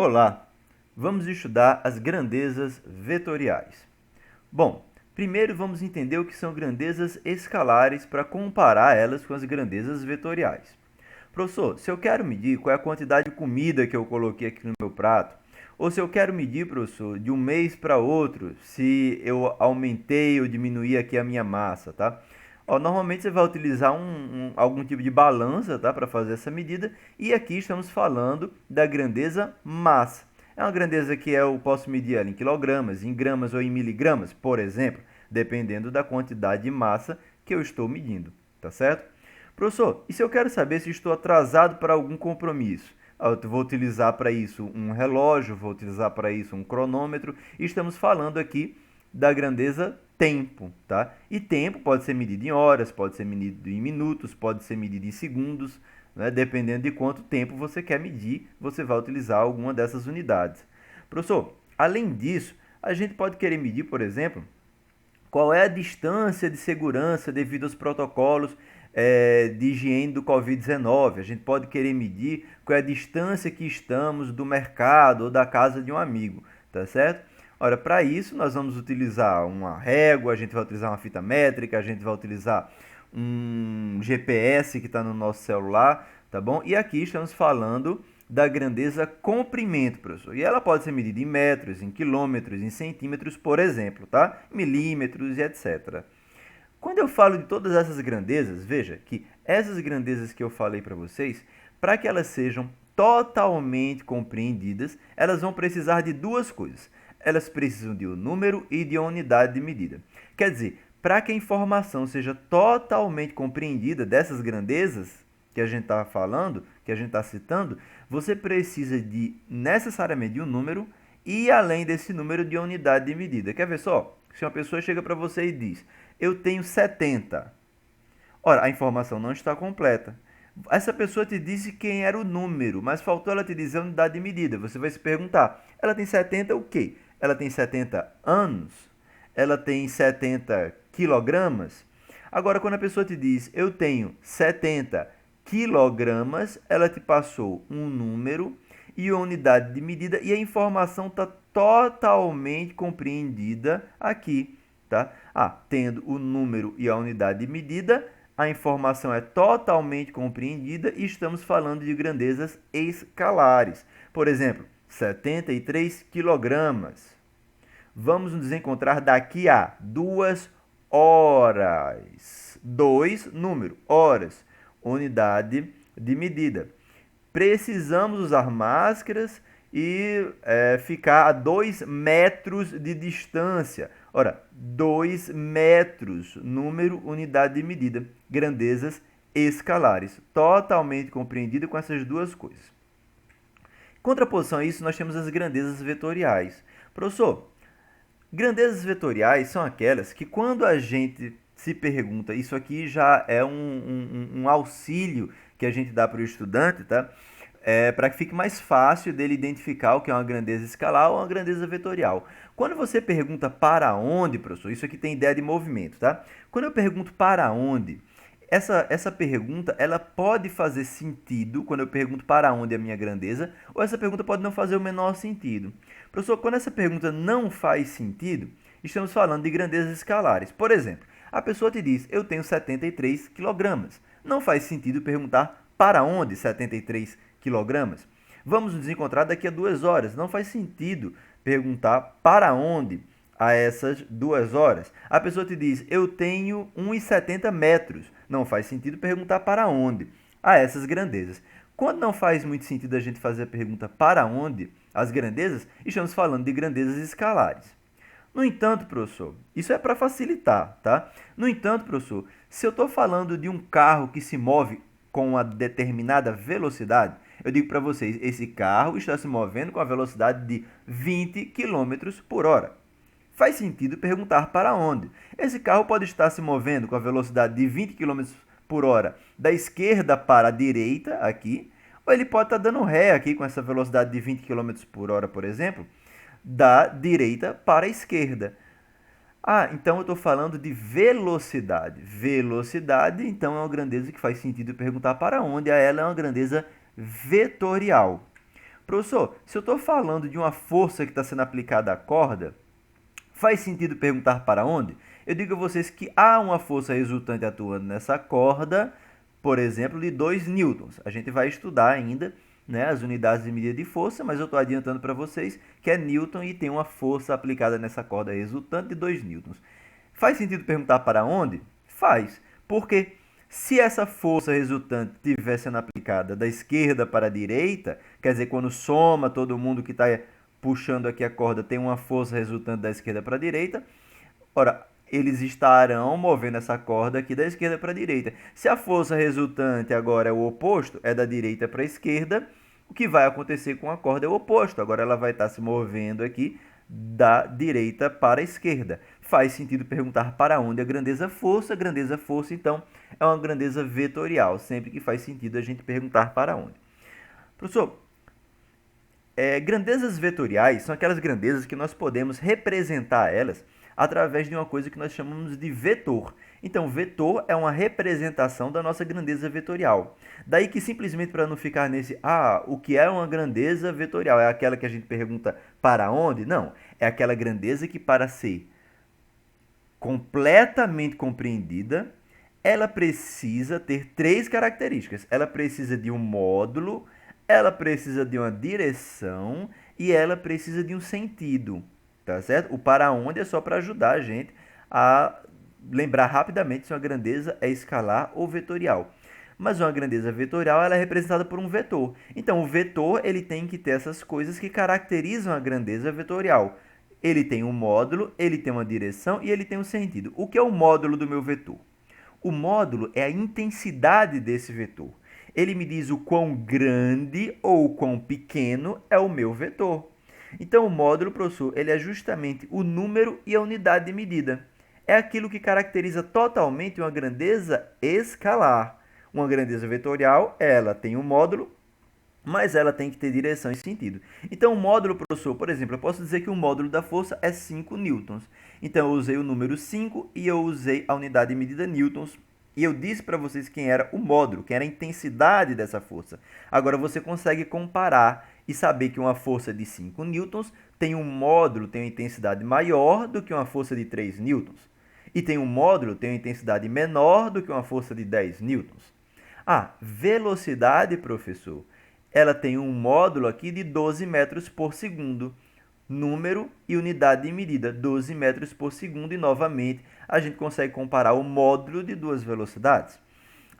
Olá, vamos estudar as grandezas vetoriais. Bom, primeiro vamos entender o que são grandezas escalares para comparar elas com as grandezas vetoriais. Professor, se eu quero medir qual é a quantidade de comida que eu coloquei aqui no meu prato, ou se eu quero medir, professor, de um mês para outro, se eu aumentei ou diminuí aqui a minha massa, tá? Ó, normalmente você vai utilizar algum tipo de balança, tá, para fazer essa medida, e aqui estamos falando da grandeza massa. É uma grandeza que eu posso medir ela em quilogramas, em gramas ou em miligramas, por exemplo, dependendo da quantidade de massa que eu estou medindo, tá certo? Professor, e se eu quero saber se estou atrasado para algum compromisso? Eu vou utilizar para isso um relógio, vou utilizar para isso um cronômetro, e estamos falando aqui da grandeza tempo, tá? E tempo pode ser medido em horas, pode ser medido em minutos, pode ser medido em segundos, né? Dependendo de quanto tempo você quer medir, você vai utilizar alguma dessas unidades. Professor, além disso, a gente pode querer medir, por exemplo, qual é a distância de segurança devido aos protocolos de higiene do Covid-19? A gente pode querer medir qual é a distância que estamos do mercado ou da casa de um amigo, tá certo? Ora, para isso nós vamos utilizar uma régua, a gente vai utilizar uma fita métrica, a gente vai utilizar um GPS que está no nosso celular, tá bom? E aqui estamos falando da grandeza comprimento, professor. E ela pode ser medida em metros, em quilômetros, em centímetros, por exemplo, tá? Milímetros e etc. Quando eu falo de todas essas grandezas, veja que essas grandezas que eu falei para vocês, para que elas sejam totalmente compreendidas, elas vão precisar de duas coisas. Elas precisam de um número e de uma unidade de medida. Quer dizer, para que a informação seja totalmente compreendida dessas grandezas que a gente está falando, que a gente está citando, você precisa de necessariamente de um número e, além desse número, de uma unidade de medida. Quer ver só? Se uma pessoa chega para você e diz, eu tenho 70. Ora, a informação não está completa. Essa pessoa te disse quem era o número, mas faltou ela te dizer a unidade de medida. Você vai se perguntar, ela tem 70 o quê? Ela tem 70 anos? Ela tem 70 quilogramas? Agora, quando a pessoa te diz, eu tenho 70 quilogramas, ela te passou um número e uma unidade de medida e a informação está totalmente compreendida aqui, tá? Tendo o número e a unidade de medida, a informação é totalmente compreendida e estamos falando de grandezas escalares. Por exemplo, 73 quilogramas. Vamos nos encontrar daqui a 2 horas. 2, número, horas, unidade de medida. Precisamos usar máscaras e ficar a 2 metros de distância. Ora, 2 metros, número, unidade de medida. Grandezas escalares, totalmente compreendida com essas duas coisas. Em contraposição a isso, nós temos as grandezas vetoriais. Professor, grandezas vetoriais são aquelas que quando a gente se pergunta, isso aqui já é um auxílio que a gente dá para o estudante, tá? Para que fique mais fácil dele identificar o que é uma grandeza escalar ou uma grandeza vetorial. Quando você pergunta para onde, professor, isso aqui tem ideia de movimento, tá? Quando eu pergunto para onde, essa pergunta ela pode fazer sentido quando eu pergunto para onde é a minha grandeza, ou essa pergunta pode não fazer o menor sentido. Professor, quando essa pergunta não faz sentido, estamos falando de grandezas escalares. Por exemplo, a pessoa te diz, eu tenho 73 quilogramas. Não faz sentido perguntar para onde 73 quilogramas. Vamos nos encontrar daqui a 2 horas. Não faz sentido perguntar para onde a essas 2 horas. A pessoa te diz, eu tenho 1,70 metros. Não faz sentido perguntar para onde a essas grandezas. Quando não faz muito sentido a gente fazer a pergunta para onde as grandezas, estamos falando de grandezas escalares. No entanto, professor, isso é para facilitar, tá? No entanto, professor, se eu estou falando de um carro que se move com uma determinada velocidade, eu digo para vocês, esse carro está se movendo com a velocidade de 20 km por hora. Faz sentido perguntar para onde. Esse carro pode estar se movendo com a velocidade de 20 km por hora da esquerda para a direita, aqui, ou ele pode estar dando ré aqui com essa velocidade de 20 km por hora, por exemplo, da direita para a esquerda. Então eu estou falando de velocidade. Velocidade, então, é uma grandeza que faz sentido perguntar para onde. Ela é uma grandeza vetorial. Professor, se eu estou falando de uma força que está sendo aplicada à corda, faz sentido perguntar para onde? Eu digo a vocês que há uma força resultante atuando nessa corda, por exemplo, de 2 newtons. A gente vai estudar ainda, né, as unidades de medida de força, mas eu estou adiantando para vocês que é newton e tem uma força aplicada nessa corda resultante de 2 newtons. Faz sentido perguntar para onde? Faz. Porque se essa força resultante estiver sendo aplicada da esquerda para a direita, quer dizer, quando soma todo mundo que está puxando aqui a corda tem uma força resultante da esquerda para a direita, ora, eles estarão movendo essa corda aqui da esquerda para a direita. Se a força resultante agora é o oposto, é da direita para a esquerda, o que vai acontecer com a corda é o oposto. Agora ela vai estar se movendo aqui da direita para a esquerda. Faz sentido perguntar para onde a grandeza força. A grandeza força, então, é uma grandeza vetorial. Sempre que faz sentido a gente perguntar para onde. Professor, grandezas vetoriais são aquelas grandezas que nós podemos representar elas através de uma coisa que nós chamamos de vetor. Então, vetor é uma representação da nossa grandeza vetorial. Daí que simplesmente para não ficar nesse, o que é uma grandeza vetorial? É aquela que a gente pergunta para onde? Não, é aquela grandeza que para ser completamente compreendida, ela precisa ter 3 características. Ela precisa de um módulo, ela precisa de uma direção e ela precisa de um sentido. Tá certo? O para onde é só para ajudar a gente a lembrar rapidamente se uma grandeza é escalar ou vetorial. Mas uma grandeza vetorial ela é representada por um vetor. Então, o vetor ele tem que ter essas coisas que caracterizam a grandeza vetorial. Ele tem um módulo, ele tem uma direção e ele tem um sentido. O que é o módulo do meu vetor? O módulo é a intensidade desse vetor. Ele me diz o quão grande ou o quão pequeno é o meu vetor. Então, o módulo, professor, ele é justamente o número e a unidade de medida. É aquilo que caracteriza totalmente uma grandeza escalar. Uma grandeza vetorial, ela tem um módulo, mas ela tem que ter direção e sentido. Então, o módulo, professor, por exemplo, eu posso dizer que o módulo da força é 5 newtons. Então, eu usei o número 5 e eu usei a unidade de medida newtons. E eu disse para vocês quem era o módulo, quem era a intensidade dessa força. Agora, você consegue comparar e saber que uma força de 5 newtons tem um módulo, tem uma intensidade maior do que uma força de 3 newtons. E tem um módulo, tem uma intensidade menor do que uma força de 10 newtons. Velocidade, professor, ela tem um módulo aqui de 12 metros por segundo. Número e unidade de medida, 12 metros por segundo. E, novamente, a gente consegue comparar o módulo de duas velocidades.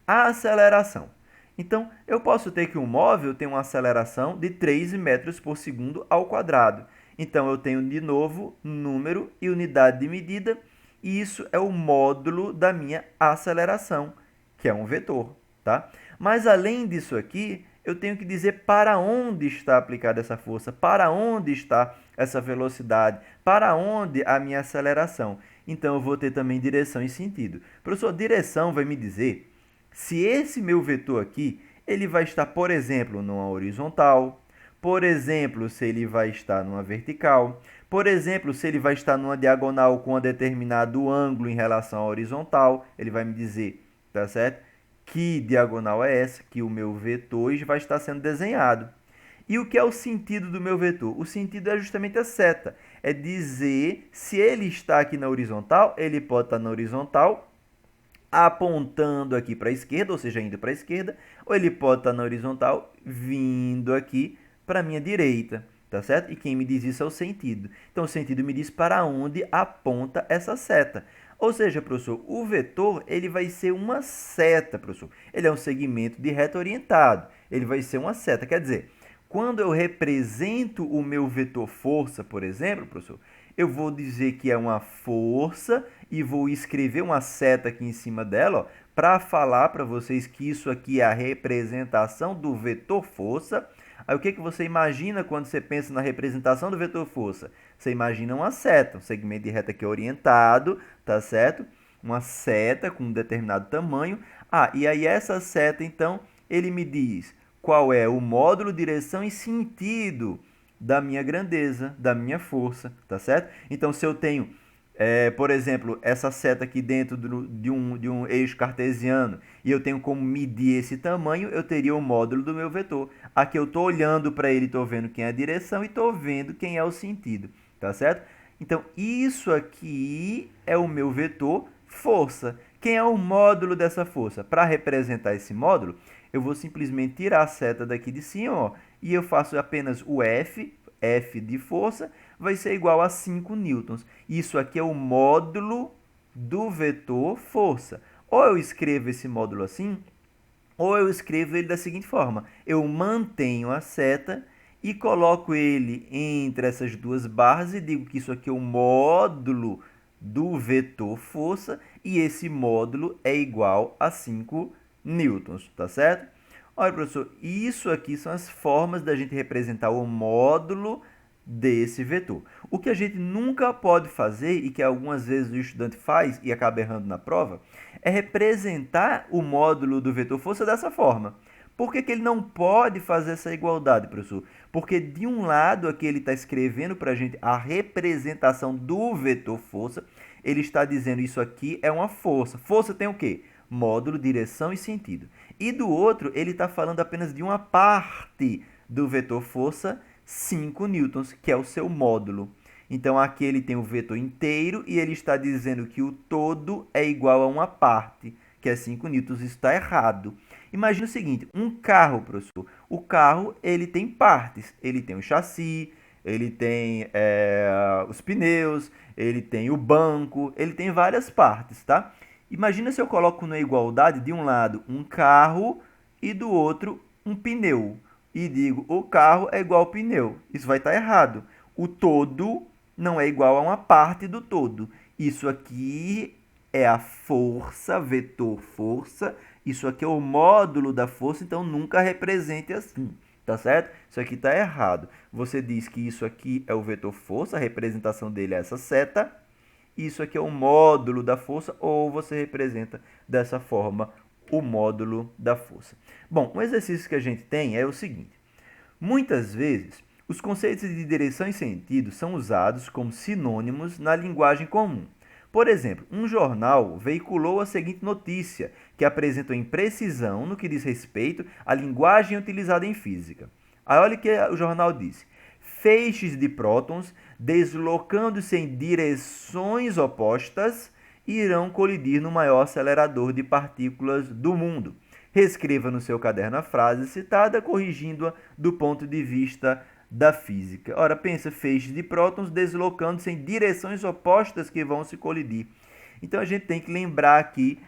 A aceleração. Então, eu posso ter que um móvel tem uma aceleração de 3 metros por segundo ao quadrado. Então, eu tenho, de novo, número e unidade de medida. E isso é o módulo da minha aceleração, que é um vetor. Tá? Mas, além disso aqui, eu tenho que dizer para onde está aplicada essa força, para onde está essa velocidade, para onde a minha aceleração. Então, eu vou ter também direção e sentido. Professor, direção vai me dizer se esse meu vetor aqui, ele vai estar, por exemplo, numa horizontal, por exemplo, se ele vai estar numa vertical, por exemplo, se ele vai estar numa diagonal com um determinado ângulo em relação à horizontal, ele vai me dizer, tá certo? Que diagonal é essa, que o meu vetor vai estar sendo desenhado. E o que é o sentido do meu vetor? O sentido é justamente a seta. É dizer se ele está aqui na horizontal, ele pode estar na horizontal, apontando aqui para a esquerda, ou seja, indo para a esquerda, ou ele pode estar na horizontal, vindo aqui para a minha direita, tá certo? E quem me diz isso é o sentido. Então, o sentido me diz para onde aponta essa seta. Ou seja, professor, o vetor ele vai ser uma seta, professor. Ele é um segmento de reta orientado. Ele vai ser uma seta. Quer dizer, quando eu represento o meu vetor força, por exemplo, professor, eu vou dizer que é uma força e vou escrever uma seta aqui em cima dela para falar para vocês que isso aqui é a representação do vetor força. Aí o que você imagina quando você pensa na representação do vetor força? Você imagina uma seta, um segmento de reta aqui orientado, tá certo? Uma seta com um determinado tamanho. E aí essa seta, então, ele me diz qual é o módulo, direção e sentido da minha grandeza, da minha força, tá certo? Então, se eu tenho Por exemplo, essa seta aqui dentro de um eixo cartesiano e eu tenho como medir esse tamanho, eu teria o módulo do meu vetor. Aqui eu estou olhando para ele, estou vendo quem é a direção e estou vendo quem é o sentido, tá certo? Então, isso aqui é o meu vetor força. Quem é o módulo dessa força? Para representar esse módulo, eu vou simplesmente tirar a seta daqui de cima, ó, e eu faço apenas o F de força, vai ser igual a 5 newtons. Isso aqui é o módulo do vetor força. Ou eu escrevo esse módulo assim, ou eu escrevo ele da seguinte forma. Eu mantenho a seta e coloco ele entre essas duas barras e digo que isso aqui é o módulo do vetor força e esse módulo é igual a 5 newtons, tá certo? Olha, professor, isso aqui são as formas da gente representar o módulo desse vetor. O que a gente nunca pode fazer, e que algumas vezes o estudante faz e acaba errando na prova, é representar o módulo do vetor força dessa forma. Por que ele não pode fazer essa igualdade, professor? Porque de um lado aqui ele está escrevendo para a gente a representação do vetor força, ele está dizendo isso aqui é uma força. Força tem o quê? Módulo, direção e sentido. E do outro, ele está falando apenas de uma parte do vetor força, 5 newtons, que é o seu módulo. Então, aqui ele tem o vetor inteiro e ele está dizendo que o todo é igual a uma parte, que é 5 newtons. Isso está errado. Imagina o seguinte, um carro, professor. O carro ele tem partes. Ele tem o chassi, ele tem os pneus, ele tem o banco, ele tem várias partes, tá? Imagina se eu coloco na igualdade de um lado um carro e do outro um pneu. E digo, o carro é igual ao pneu. Isso vai estar errado. O todo não é igual a uma parte do todo. Isso aqui é a força, vetor força. Isso aqui é o módulo da força, então nunca represente assim. Tá certo? Isso aqui está errado. Você diz que isso aqui é o vetor força, a representação dele é essa seta. Isso aqui é o módulo da força, ou você representa dessa forma o módulo da força. Bom, um exercício que a gente tem é o seguinte. Muitas vezes, os conceitos de direção e sentido são usados como sinônimos na linguagem comum. Por exemplo, um jornal veiculou a seguinte notícia, que apresentou imprecisão no que diz respeito à linguagem utilizada em física. Aí olha o que o jornal disse. Feixes de prótons, deslocando-se em direções opostas, irão colidir no maior acelerador de partículas do mundo. Reescreva no seu caderno a frase citada, corrigindo-a do ponto de vista da física. Ora, pensa, feixes de prótons deslocando-se em direções opostas que vão se colidir. Então, a gente tem que lembrar aqui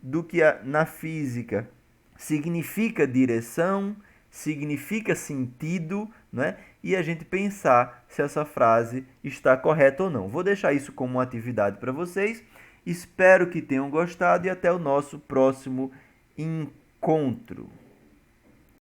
do que na física significa direção, significa sentido, né? E a gente pensar se essa frase está correta ou não. Vou deixar isso como uma atividade para vocês. Espero que tenham gostado e até o nosso próximo encontro.